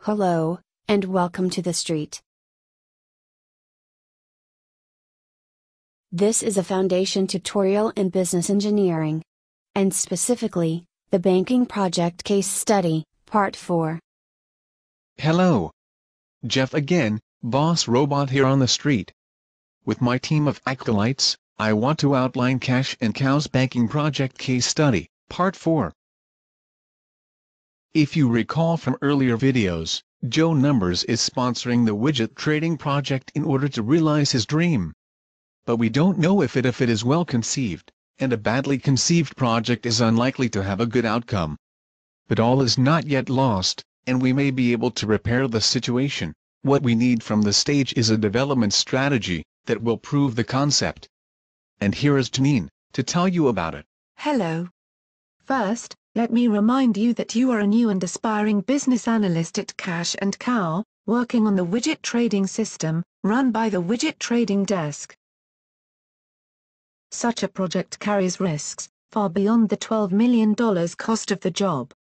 Hello, and welcome to the street. This is a foundation tutorial in business engineering. And specifically, the banking project case study, part 4. Hello. Jeff again, Boss Robot here on the street. With my team of acolytes, I want to outline Cash and Cow's banking project case study, part 4. If you recall from earlier videos, Joe Numbers is sponsoring the widget trading project in order to realize his dream. But we don't know if it is well conceived, and a badly conceived project is unlikely to have a good outcome. But all is not yet lost, and we may be able to repair the situation. What we need from the stage is a development strategy that will prove the concept. And here is Janine to tell you about it. Hello. First, let me remind you that you are a new and aspiring business analyst at Cash and Cow, working on the widget trading system, run by the Widget Trading Desk. Such a project carries risks, far beyond the $12 million cost of the job.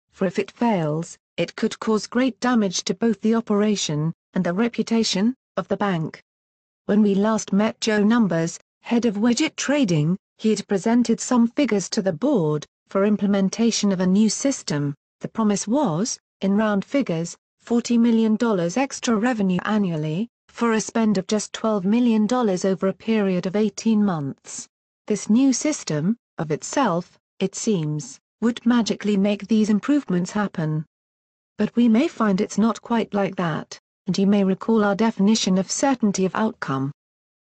For if it fails, it could cause great damage to both the operation, and the reputation, of the bank. When we last met Joe Numbers, head of widget trading, he had presented some figures to the board, for implementation of a new system. The promise was, in round figures, $40 million extra revenue annually, for a spend of just $12 million over a period of 18 months. This new system, of itself, it seems, would magically make these improvements happen. But we may find it's not quite like that, and you may recall our definition of certainty of outcome.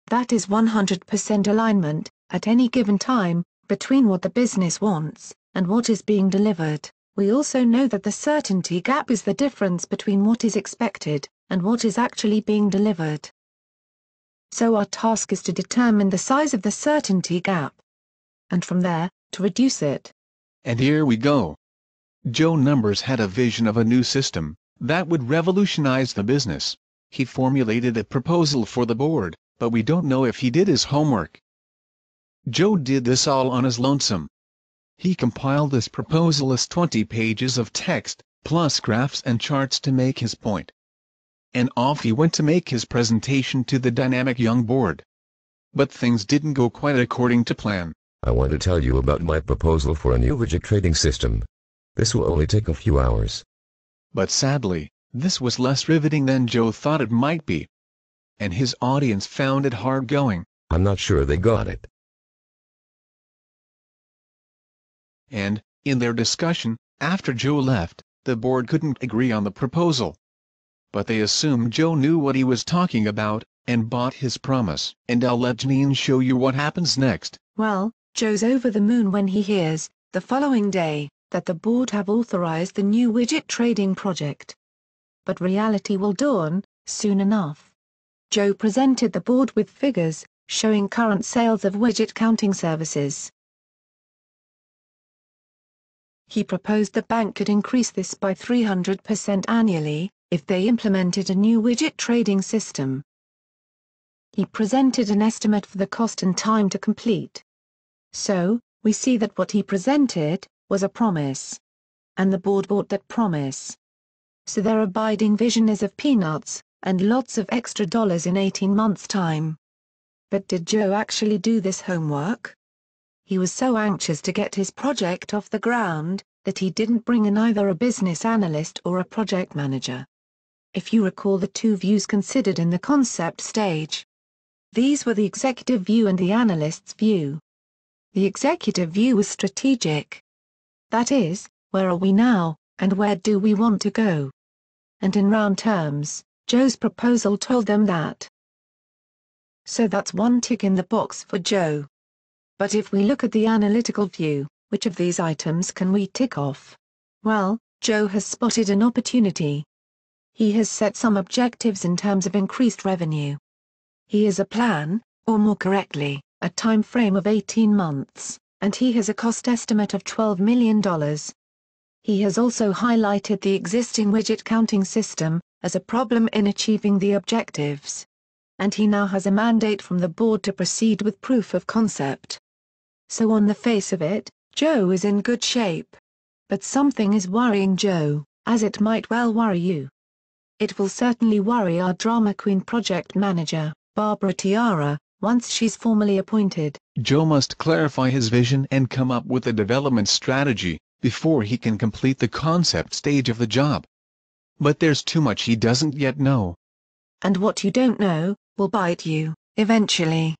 That is 100% alignment, at any given time, between what the business wants, and what is being delivered. We also know that the certainty gap is the difference between what is expected, and what is actually being delivered. So our task is to determine the size of the certainty gap. And from there, to reduce it. And here we go. Joe Numbers had a vision of a new system that would revolutionize the business. He formulated a proposal for the board, but we don't know if he did his homework. Joe did this all on his lonesome. He compiled this proposal as 20 pages of text, plus graphs and charts to make his point. And off he went to make his presentation to the dynamic young board. But things didn't go quite according to plan. I want to tell you about my proposal for a new widget trading system. This will only take a few hours. But sadly, this was less riveting than Joe thought it might be. And his audience found it hard going. I'm not sure they got it. And, in their discussion, after Joe left, the board couldn't agree on the proposal. But they assumed Joe knew what he was talking about, and bought his promise. And I'll let Janine show you what happens next. Well, Joe's over the moon when he hears, the following day, that the board have authorized the new widget trading project. But reality will dawn, soon enough. Joe presented the board with figures, showing current sales of widget counting services. He proposed the bank could increase this by 300% annually, if they implemented a new widget trading system. He presented an estimate for the cost and time to complete. So, we see that what he presented was a promise. And the board bought that promise. So their abiding vision is of peanuts, and lots of extra dollars in 18 months' time. But did Joe actually do this homework? He was so anxious to get his project off the ground, that he didn't bring in either a business analyst or a project manager. If you recall the two views considered in the concept stage. These were the executive view and the analyst's view. The executive view was strategic. That is, where are we now, and where do we want to go? And in round terms, Joe's proposal told them that. So that's one tick in the box for Joe. But if we look at the analytical view, which of these items can we tick off? Well, Joe has spotted an opportunity. He has set some objectives in terms of increased revenue. He has a plan, or more correctly, a time frame of 18 months, and he has a cost estimate of $12 million. He has also highlighted the existing widget counting system as a problem in achieving the objectives. And he now has a mandate from the board to proceed with proof of concept. So on the face of it, Joe is in good shape. But something is worrying Joe, as it might well worry you. It will certainly worry our drama queen project manager, Barbara Tiara, once she's formally appointed. Joe must clarify his vision and come up with a development strategy before he can complete the concept stage of the job. But there's too much he doesn't yet know. And what you don't know, will bite you, eventually.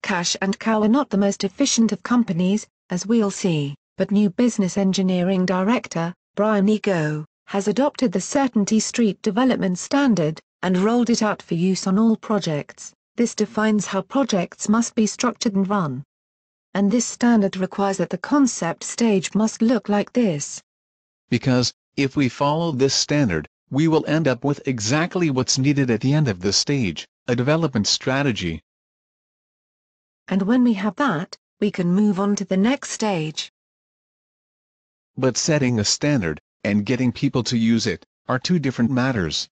Cash and Cow are not the most efficient of companies, as we'll see, but new business engineering director, Brian Ego, has adopted the Certainty Street Development Standard, and rolled it out for use on all projects. This defines how projects must be structured and run. And this standard requires that the concept stage must look like this. Because, if we follow this standard, we will end up with exactly what's needed at the end of the stage, a development strategy. And when we have that, we can move on to the next stage. But setting a standard, and getting people to use it, are two different matters.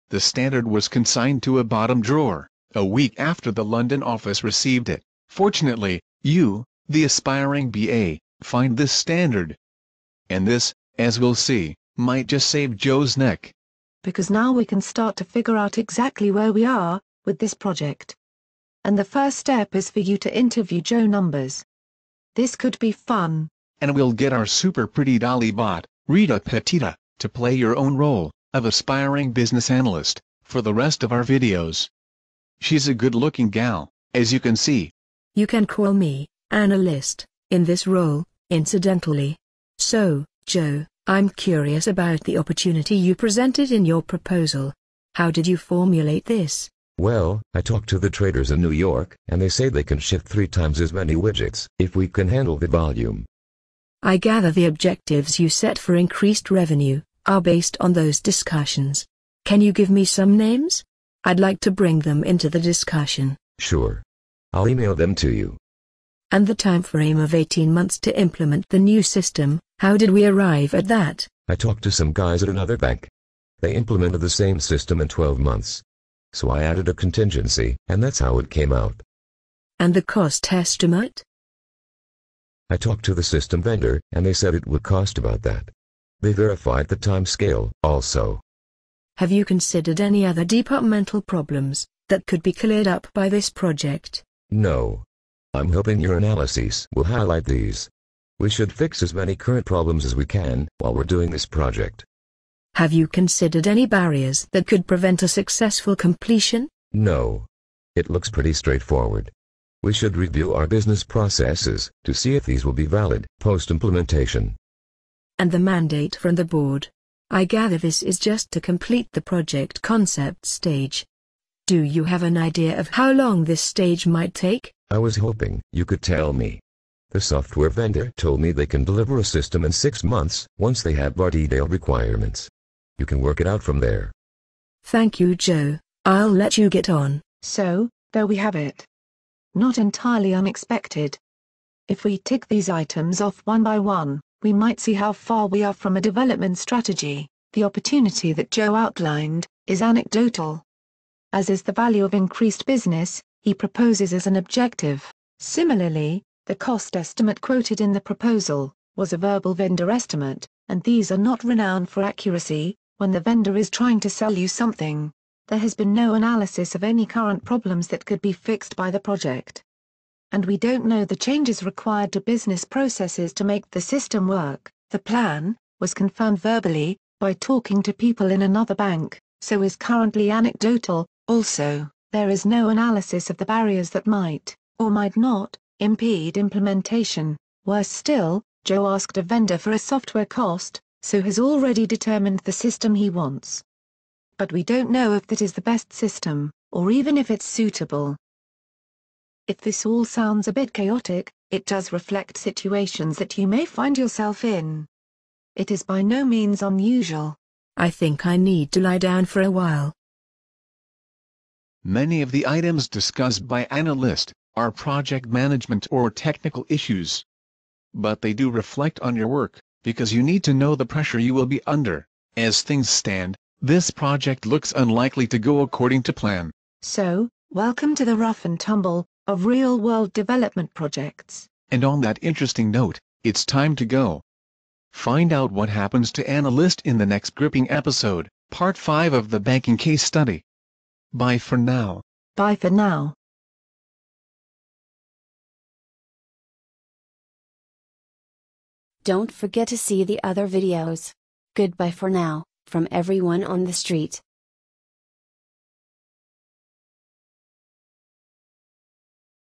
The standard was consigned to a bottom drawer a week after the London office received it. Fortunately, you, the aspiring BA, find this standard. And this, as we'll see, might just save Joe's neck. Because now we can start to figure out exactly where we are with this project. And the first step is for you to interview Joe Numbers. This could be fun. And we'll get our super pretty dolly bot, Rita Petita, to play your own role of aspiring business analyst for the rest of our videos. She's a good-looking gal, as you can see. You can call me analyst in this role, incidentally. So, Joe, I'm curious about the opportunity you presented in your proposal. How did you formulate this? Well, I talked to the traders in New York, and they say they can ship 3 times as many widgets if we can handle the volume. I gather the objectives you set for increased revenue are based on those discussions. Can you give me some names? I'd like to bring them into the discussion. Sure. I'll email them to you. And the time frame of 18 months to implement the new system, how did we arrive at that? I talked to some guys at another bank. They implemented the same system in 12 months. So I added a contingency, and that's how it came out. And the cost estimate? I talked to the system vendor, and they said it would cost about that. They verified the time scale, also. Have you considered any other departmental problems that could be cleared up by this project? No. I'm hoping your analyses will highlight these. We should fix as many current problems as we can while we're doing this project. Have you considered any barriers that could prevent a successful completion? No. It looks pretty straightforward. We should review our business processes to see if these will be valid post-implementation. And the mandate from the board? I gather this is just to complete the project concept stage. Do you have an idea of how long this stage might take? I was hoping you could tell me. The software vendor told me they can deliver a system in 6 months once they have our detailed requirements. You can work it out from there. Thank you, Joe. I'll let you get on. So, there we have it. Not entirely unexpected. If we tick these items off one by one, we might see how far we are from a development strategy. The opportunity that Joe outlined is anecdotal. As is the value of increased business, he proposes as an objective. Similarly, the cost estimate quoted in the proposal was a verbal vendor estimate, and these are not renowned for accuracy. When the vendor is trying to sell you something, there has been no analysis of any current problems that could be fixed by the project. And we don't know the changes required to business processes to make the system work. The plan was confirmed verbally by talking to people in another bank, so is currently anecdotal. Also, there is no analysis of the barriers that might, or might not, impede implementation. Worse still, Joe asked a vendor for a software cost, so has already determined the system he wants. But we don't know if that is the best system, or even if it's suitable. If this all sounds a bit chaotic, it does reflect situations that you may find yourself in. It is by no means unusual. I think I need to lie down for a while. Many of the items discussed by analyst are project management or technical issues. But they do reflect on your work, because you need to know the pressure you will be under. As things stand, this project looks unlikely to go according to plan. So, welcome to the rough and tumble of real-world development projects. And on that interesting note, it's time to go. Find out what happens to Analyst in the next gripping episode, part 5 of the banking case study. Bye for now. Bye for now. Don't forget to see the other videos. Goodbye for now, from everyone on the street.